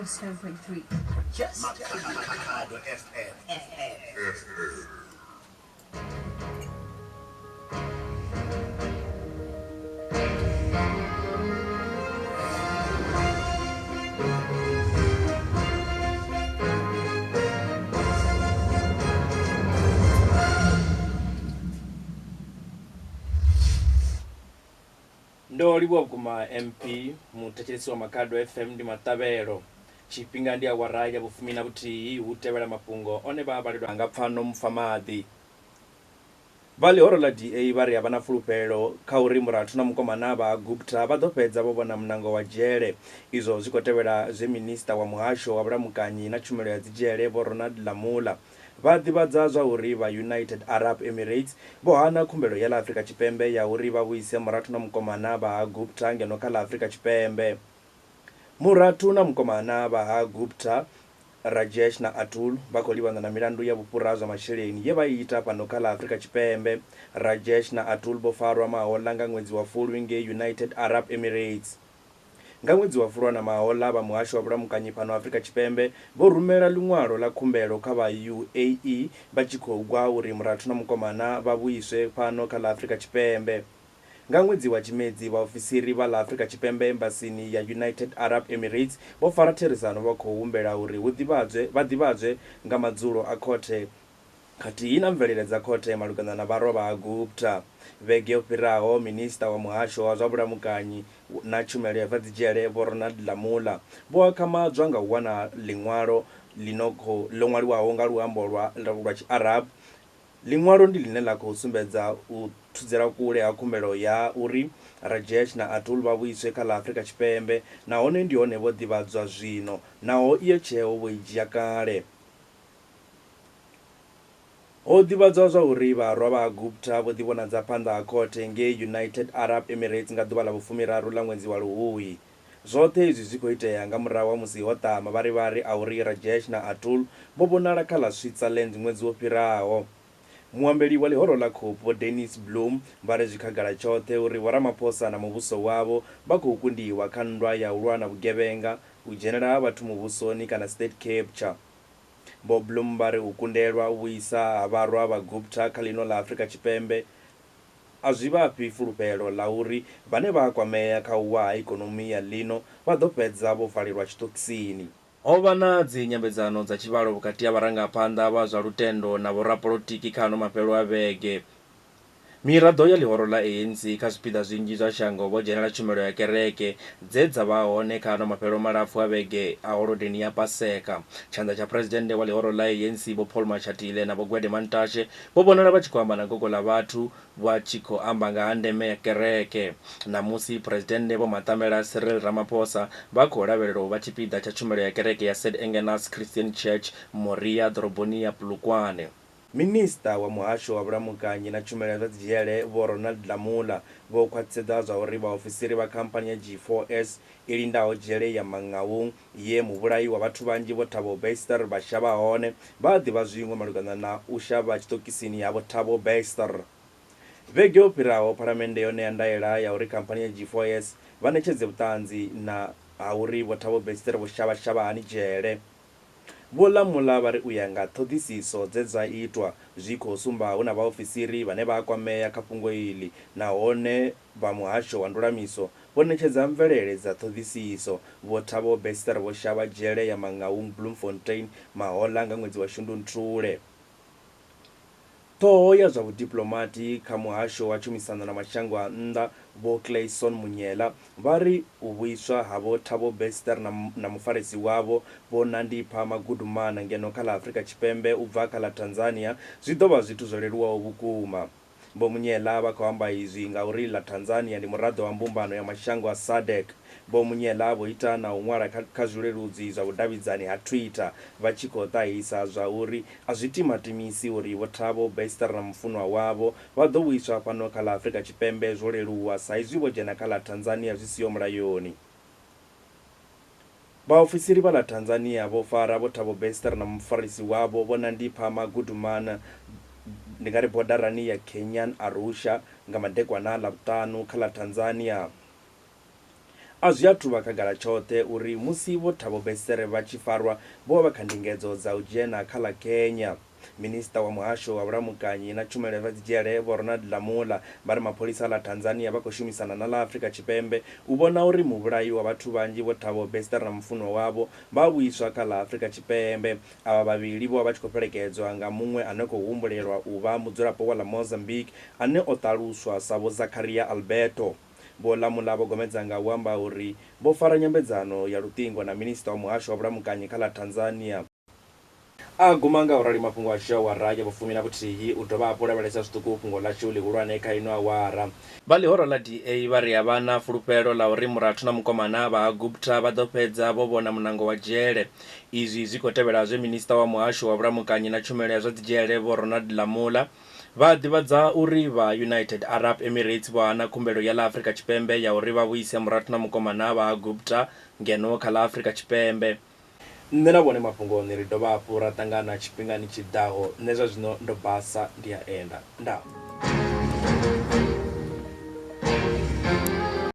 107.3. Just Makhado FM. Ndoliwa kuma MP mutetesi wa Makhado FM ndi Matabelo chipinga ndi awaraya bufumi na buti utevela mapungo one babalidwa anga Pfano Mufamadi vali horo la DA vari havana fulufhelo kha uri murathu na mukomana vha Gupta vha ḓo fhedza vho vhona munango wa dzhele izwo zwi khou tevhela zwe minista wa muhasho wa vhulamukanyi na tshumelo ya dzidzhele vho Ronald Lamula vha ḓivhadza zwa uri vha United Arab Emirates vho hana khumbelo ya ḽa Afrika Tshipembe ya uri vha vhuise murathu na mukomana vha Gupta ngeno kha ḽa Afrika Tshipembe. Murathu na mukomana vha Gupta Rajesh na Atul vha khou livhana na milandu ya vhufhura zwa masheleni ye vha ita fhano kha ḽa Afrika Tshipembe. Rajesh na Atul vho farwa mahoḽa nga ṅwedzi wa Fulwi ngei United Arab Emirates. Nga ṅwedzi wa Fulwana mahoḽa vha muhasho wa vhulamukanyi fhano Afrika Tshipembe vho rumela luṅwalo la khumbelo kha vha UAE vha tshi khou gwa uri murathu na mukomana vha vhuiswe fhano kha ḽa Afrika Tshipembe. Nga ṅwedzi wa Tshimedzi vhaofisiri vha ḽa Afrika Tshipembe embasini ya United Arab Emirates vho fara therisano vha khou humbela uri vha ḓivhadzwe nga madzulo a khothe khathihi na mvelele dza khothe malugana na vharwa vha Gupta. Vhege yo fhiraho minista wa muhasho wa zwa vhulamukanyi na tshumelo ya dzidzhele vho Ronald Lamula vho akhamadzwa nga u wana liṅwalo ḽo ṅwaliwaho nga luambo lwa Tshi-Arab. Liṅwalo ndi line ḽa khou sumbedza u thudzela kule ha khumbelo ya uri Rajesh na Atul vha vhuiswe kha ḽa Afrika Tshipembe nahone ndi hone vho ḓivhadzwa zwino naho iyo tsheo vho i dzhia kale. Ho ḓivhadzwa zwa uri vharwa vha Gupta vho ḓivhonadza phanḓa ha khothe ngei United Arab Emirates nga ḓuvha ḽa vhufumiraru ḽa ṅwedzi wa Luhuhi. Zwoṱhe izwi zwi khou itea nga murahu ha musi ho ṱama vharivhari a uri Rajesh na Atul vho vhonala kha ḽa Switzerland ṅwedzi wo fhiraho. Muambeli wa ḽihoro ḽa Khopho Dennis Bloem vha ri zwi khagala tshoṱhe uri vhoramaphosa na muvhuso wavho vha khou kundiwa kha nndwa ya u lwa na vhugevhenga, u dzhenela ha vhathu muvhusoni kana state capture. Vho Bloem vha ri u kundelwa u vhuisa ha vharwa vha Gupta kha ḽino ḽa Afrika Tshipembe a zwi vhafhi fulufhelo ḽa uri vhane vha kwamea kha u wa ha ikonomi ya ḽino vha ḓo fhedza vho valelwa tshiṱokisini. Ho vha na dzi nyambedzano dza tshivhalo vhukati ha vharangaphanḓa vha zwa lutendo na vhorapolitiki kha ano mafhelo a vhege. Miraḓo ya ḽihoro ḽa ANC kha zwipiḓa zwinzhi zwa shango vho dzhenela tshumelo ya kereke dze dza vha hone kha ano mafhelo malapfu a vhege a holodeni ya Paseka. Tshanḓa tsha phuresidennde wa ḽihoro ḽa ANC vho Paul Mashatile na vho Gwede Mantashe vho vhonala vha tshi khou amba na gogo ḽa vhathu vha tshi khou amba nga ha ndeme ya kereke. Namusi phuresidennde vho Matamela Cyril Ramaphosa vha khou lavhelela u vha tshipiḓa tsha tshumelo ya kereke ya St Agnes Christian Church Moriah ḓoroboni ya Polokwane. Minista wa muhasho wa vhulamukanyi na tshumelo dza dzidzhele vho Ronald Lamula vho khwaṱhisedza zwa uri vhaofisiri vha khamphani ya G4S i lindaho dzhele ya Mangaung ye muvhulayi wa vhathu vhanzhi vho Thabo Bester vha shavha hone vha ḓivha zwiṅwe malugana na u shavha tshiṱokisini ya vho Thabo Bester. Vhege yo fhiraho phalamennde yo ṋea ndaela ya uri khamphani ya G4S vha ṋetshedze vhuṱanzi na ha uri vho Thabo Bester vho shavha hani dzhele. Vho Lamula vha ri u ya nga ṱhoḓisiso dze dza itwa zwi khou sumba hu na vhaofisiri vhane vha kwamea kha fhungo iḽi nahone vha muhasho wa ndulamiso vho ṋetshedza mvelele dza ṱhoḓisiso. Vho Thabo Bester vho shavha dzhele ya Mangaung Bloemfontein mahoḽa nga ṅwedzi wa Shundunthule. Ṱhoho ya zwa vhudiplomati kha muhasho wa tshumisano na mashango a nnḓa vho Clayson Munyela vha ri u vhuiswa ha vho Thabo Bester na mufarisi wavho vho Nandipha Magudumana ngeno kha ḽa Afrika Tshipembe u bva kha ḽa Tanzania zwi ḓo vha zwithu zwo leluwaho vhukuma. Vho Munyela vha khou amba izwi ngauri ḽa Tanzania ndi muraḓo wa mbumbano ya mashango a SADC. Vho Munyela vho ita na u ṅwala kha zwileludzi zwa vhudavhidzani ha Twitter vha tshi khou ṱahisa zwa uri a zwi timatimisi uri vho Thabo Bester na mufunwa wavho vha ḓo vhuiswa fhano kha ḽa Afrika Tshipembe zwo leluwa sa izwi vho dzhena kha ḽa Tanzania zwi siho mulayoni. Vhaofisiri vha ḽa Tanzania vho fara vho Thabo Bester na mufarisi wavho vho Nandipha Magudumana ndi nga ri bodarani ya Kenyan Arusha nga madekwana ḽa vhuṱanu kha ḽa Tanzania. a zwi athu vha khagala tshoṱhe uri musi vho Thabo Bester vha tshi farwa vho vha kha ndingedzo dza u dzhena kha ḽa Kenya. Minista wa muhasho wa vhulamukanyi na tshumelo dza dzidzhele vho Ronald Lamola vha ri mapholisa ḽa Tanzania vha khou shumisana na ḽa Afrika Tshipembe u vhona uri muvhulayi wa vhathu vhanzhi vho Thabo Bester na mufunwa wavho vha vhuiswa kha ḽa Afrika Tshipembe. Avha vhavhili vho vha tshi khou fhelekedzwa nga muṅwe ane khou humbulelwa u vha mudzulapo wa ḽa Mozambique ane o ṱaluswa sa vho Zakaria Alberto. Vho Lamola vho gomedza nga u amba uri vho fara nyambedzano ya luṱingo na minista wa muhasho wa vhulamukanyi kha ḽa Tanzania. A guma nga u rali mafhungo a sho wa raya vhufumi na vhuthihi u dovha hafhu lavhelesa zwiṱuku fhungo ḽashu ḽihulwane kha ino awara. Vha ḽihoro ḽa DA vha ri vha na fulufhelo ḽa uri murathu na mukomana vha Gupta vha ḓo fhedza vho vhona munango wa dzhele. Izwi zwi khou tevhela zwe minista wa muhasho wa vhulamukanyi na tshumelo ya zwa dzidzhele vho Ronald Lamola vha ḓivhadza uri vha United Arab Emirates vho hana khumbelo ya ḽa Afrika Tshipembe ya uri vha vhuise murathu na mukomana vha Gupta ngeno kha ḽa Afrika Tshipembe. Nṋe na vhone mafhungoni ri dovha hafhu ra ṱangana tshifhingani tshiḓaho. Nṋe zwa zwino ndo basa ndi a enda ndaa.